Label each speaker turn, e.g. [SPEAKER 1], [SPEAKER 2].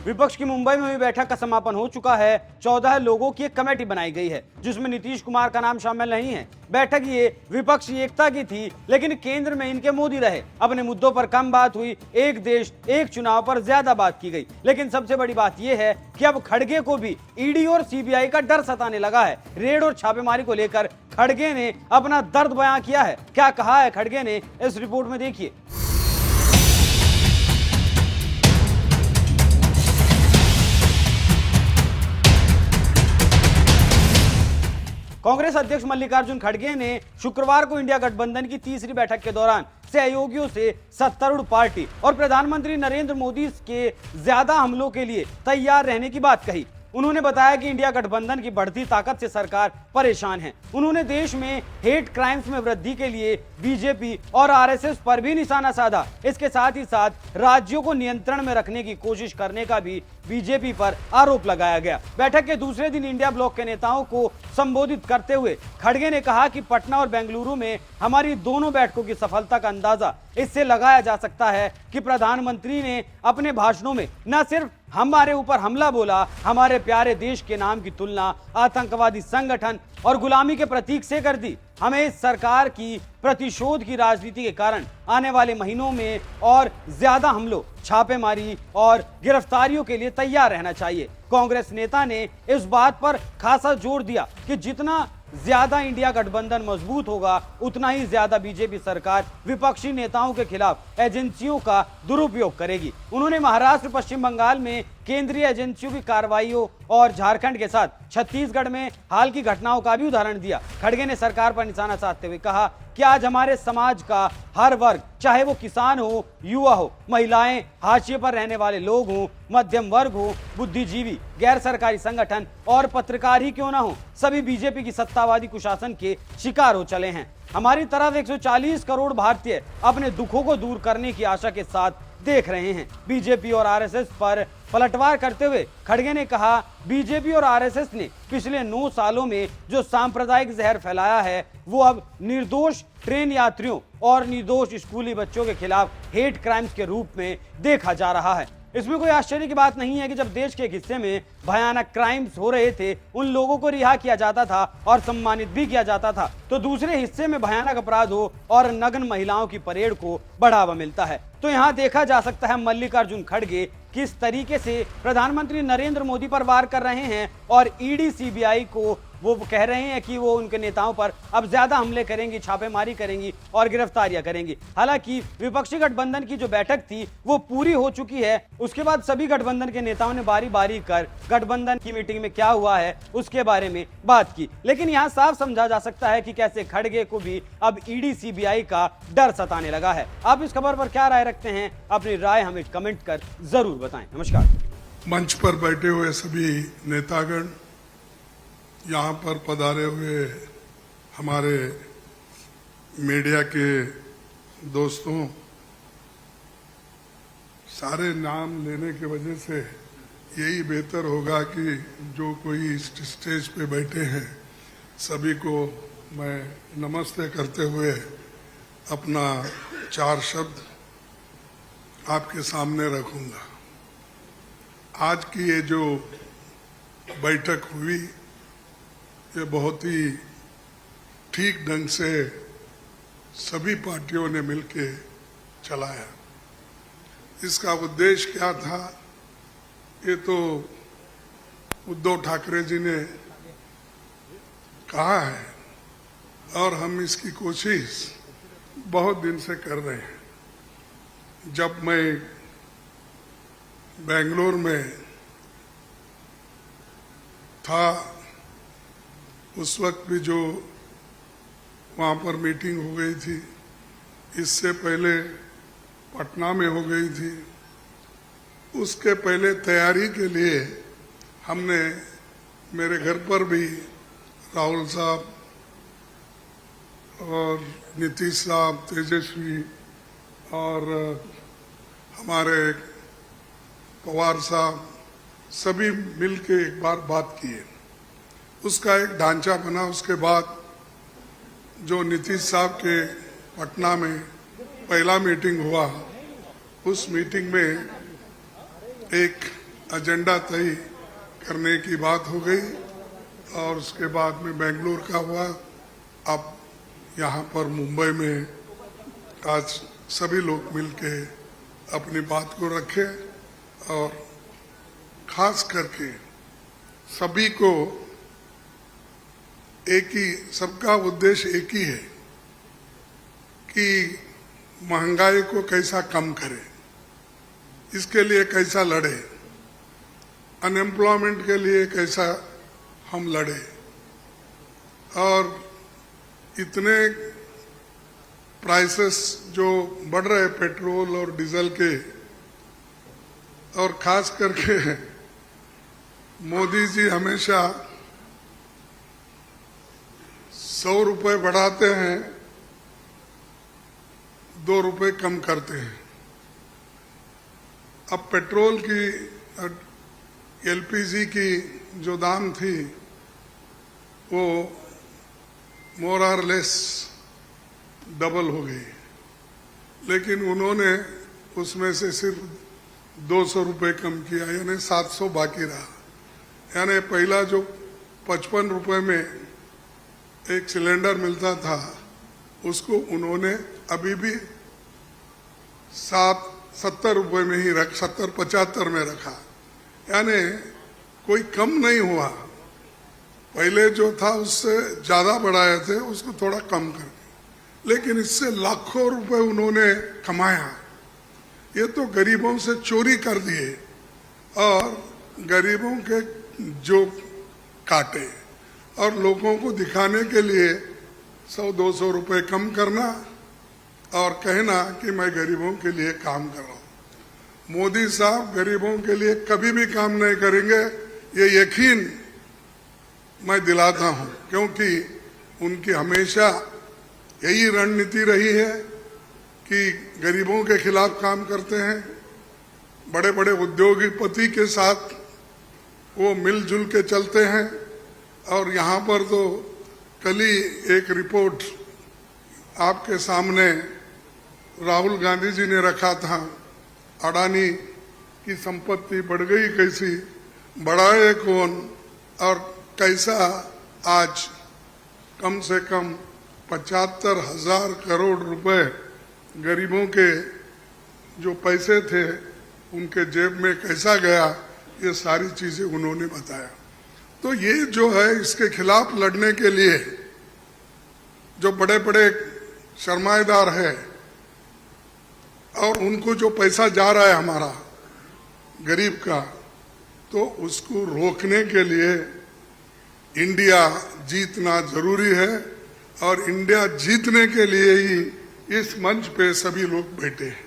[SPEAKER 1] विपक्ष की मुंबई में हुई बैठक का समापन हो चुका है। 14 लोगों की एक कमेटी बनाई गई है जिसमें नीतीश कुमार का नाम शामिल नहीं है। बैठक ये विपक्षी एकता की थी, लेकिन केंद्र में इनके मोदी रहे। अपने मुद्दों पर कम बात हुई, एक देश एक चुनाव पर ज्यादा बात की गई। लेकिन सबसे बड़ी बात यह है कि अब खड़गे को भी ईडी और सीबीआई का डर सताने लगा है। रेड और छापेमारी को लेकर खड़गे ने अपना दर्द बयां किया है। क्या कहा है खड़गे ने, इस रिपोर्ट में देखिए। कांग्रेस अध्यक्ष मल्लिकार्जुन खड़गे ने शुक्रवार को इंडिया गठबंधन की तीसरी बैठक के दौरान सहयोगियों से सत्तारूढ़ पार्टी और प्रधानमंत्री नरेंद्र मोदी के ज्यादा हमलों के लिए तैयार रहने की बात कही। उन्होंने बताया कि इंडिया गठबंधन की बढ़ती ताकत से सरकार परेशान है। उन्होंने देश में हेट क्राइम्स में वृद्धि के लिए बीजेपी और आरएसएस पर भी निशाना साधा। इसके साथ ही साथ राज्यों को नियंत्रण में रखने की कोशिश करने का भी बीजेपी पर आरोप लगाया गया। बैठक के दूसरे दिन इंडिया ब्लॉक के नेताओं को संबोधित करते हुए खड़गे ने कहा कि पटना और बेंगलुरु में हमारी दोनों बैठकों की सफलता का अंदाजा इससे लगाया जा सकता है कि प्रधानमंत्री ने अपने भाषणों में न सिर्फ हमारे ऊपर हमला बोला, हमारे प्यारे देश के नाम की तुलना आतंकवादी संगठन और गुलामी के प्रतीक से कर दी। हमें इस सरकार की प्रतिशोध की राजनीति के कारण आने वाले महीनों में और ज्यादा हमलों, छापेमारी और गिरफ्तारियों के लिए तैयार रहना चाहिए। कांग्रेस नेता ने इस बात पर खासा जोर दिया कि जितना ज्यादा इंडिया गठबंधन मजबूत होगा, उतना ही ज्यादा बीजेपी सरकार विपक्षी नेताओं के खिलाफ एजेंसियों का दुरुपयोग करेगी। उन्होंने महाराष्ट्र, पश्चिम बंगाल में केंद्रीय एजेंसियों की कार्रवाइयों और झारखंड के साथ छत्तीसगढ़ में हाल की घटनाओं का भी उदाहरण दिया। खड़गे ने सरकार पर निशाना साधते हुए कहा कि आज हमारे समाज का हर वर्ग, चाहे वो किसान हो, युवा हो, महिलाएं, हाशिए पर रहने वाले लोग हों, मध्यम वर्ग हो, बुद्धिजीवी, गैर सरकारी संगठन और पत्रकार ही क्यों ना हो, सभी बीजेपी की सत्तावादी कुशासन के शिकार हो चले हैं। हमारी तरफ 140 करोड़ भारतीय अपने दुखों को दूर करने की आशा के साथ देख रहे हैं। बीजेपी और आरएसएस पर पलटवार करते हुए खड़गे ने कहा, बीजेपी और आरएसएस ने पिछले 9 सालों में जो सांप्रदायिक जहर फैलाया है, वो अब निर्दोष ट्रेन यात्रियों और निर्दोष स्कूली बच्चों के खिलाफ हेट क्राइम्स के रूप में देखा जा रहा है। इसमें कोई आश्चर्य की बात नहीं है कि जब देश के एक हिस्से में भयानक क्राइम्स हो रहे थे, उन लोगों को रिहा किया जाता था और सम्मानित भी किया जाता था, तो दूसरे हिस्से में भयानक अपराध हो और नग्न महिलाओं की परेड को बढ़ावा मिलता है। तो यहाँ देखा जा सकता है मल्लिकार्जुन खड़गे किस तरीके से प्रधानमंत्री नरेंद्र मोदी पर वार कर रहे हैं और ईडी सीबीआई को वो कह रहे हैं कि वो उनके नेताओं पर अब ज्यादा हमले करेंगी, छापेमारी करेंगी और गिरफ्तारियां करेंगी। हालांकि विपक्षी गठबंधन की जो बैठक थी वो पूरी हो चुकी है। उसके बाद सभी गठबंधन के नेताओं ने बारी बारी कर गठबंधन की मीटिंग में क्या हुआ है उसके बारे में बात की। लेकिन यहाँ साफ समझा जा सकता है कि कैसे खड़गे को भी अब ईडी सीबीआई का डर सताने लगा है। आप इस खबर पर क्या राय रखते हैं? अपनी राय हमें कमेंट कर जरूर बताएं। नमस्कार।
[SPEAKER 2] मंच पर बैठे हुए सभी नेतागण, यहाँ पर पधारे हुए हमारे मीडिया के दोस्तों, सारे नाम लेने की वजह से यही बेहतर होगा कि जो कोई स्टेज पे बैठे हैं सभी को मैं नमस्ते करते हुए अपना 4 शब्द आपके सामने रखूंगा। आज की ये जो बैठक हुई, ये बहुत ही ठीक ढंग से सभी पार्टियों ने मिलके चलाया। इसका उद्देश्य क्या था, ये तो उद्धव ठाकरे जी ने कहा है और हम इसकी कोशिश बहुत दिन से कर रहे हैं। जब मैं बेंगलोर में था, उस वक्त भी जो वहाँ पर मीटिंग हो गई थी, इससे पहले पटना में हो गई थी। उसके पहले तैयारी के लिए हमने मेरे घर पर भी राहुल साहब और नीतीश साहब, तेजस्वी और हमारे पवार साहब सभी मिलके एक बार बात किए। उसका एक ढांचा बना। उसके बाद जो नीतीश साहब के पटना में पहला मीटिंग हुआ, उस मीटिंग में एक एजेंडा तय करने की बात हो गई और उसके बाद में बेंगलुरु का हुआ। अब यहाँ पर मुंबई में आज सभी लोग मिलके अपनी बात को रखे और खास करके सभी को एक ही, सबका उद्देश्य एक ही है कि महंगाई को कैसा कम करें, इसके लिए कैसा लड़े, अनएम्प्लॉयमेंट के लिए कैसा हम लड़े। और इतने प्राइसेस जो बढ़ रहे पेट्रोल और डीजल के, और खास करके मोदी जी हमेशा 100 रुपए बढ़ाते हैं, 2 रुपए कम करते हैं। अब पेट्रोल की, एलपीजी की जो दाम थी वो मोर और लेस डबल हो गई, लेकिन उन्होंने उसमें से सिर्फ 200 रुपए कम किया, यानी 700 बाकी रहा। यानी पहला जो 55 रुपए में एक सिलेंडर मिलता था उसको उन्होंने अभी भी 70 रुपए में ही 70-75 में रखा, यानी कोई कम नहीं हुआ। पहले जो था उससे ज्यादा बढ़ाए थे, उसको थोड़ा कम कर, लेकिन इससे लाखों रुपए उन्होंने कमाया। ये तो गरीबों से चोरी कर दिए और गरीबों के जो काटे, और लोगों को दिखाने के लिए 100-200 रुपए कम करना और कहना कि मैं गरीबों के लिए काम कर रहा हूं। मोदी साहब गरीबों के लिए कभी भी काम नहीं करेंगे, ये यकीन मैं दिलाता हूं, क्योंकि उनकी हमेशा यही रणनीति रही है कि गरीबों के खिलाफ काम करते हैं। बड़े बड़े उद्योगपति के साथ वो मिलजुल के चलते हैं। और यहाँ पर तो कल ही एक रिपोर्ट आपके सामने राहुल गांधी जी ने रखा था, अडानी की संपत्ति बढ़ गई कैसी, बढ़ाए कौन, और कैसा आज कम से कम 75,000 करोड़ रुपए गरीबों के जो पैसे थे उनके जेब में कैसा गया, ये सारी चीजें उन्होंने बताया। तो ये जो है, इसके खिलाफ लड़ने के लिए जो बड़े बड़े सरमाएदार है और उनको जो पैसा जा रहा है हमारा गरीब का, तो उसको रोकने के लिए इंडिया जीतना जरूरी है। और इंडिया जीतने के लिए ही इस मंच पे सभी लोग बैठे हैं।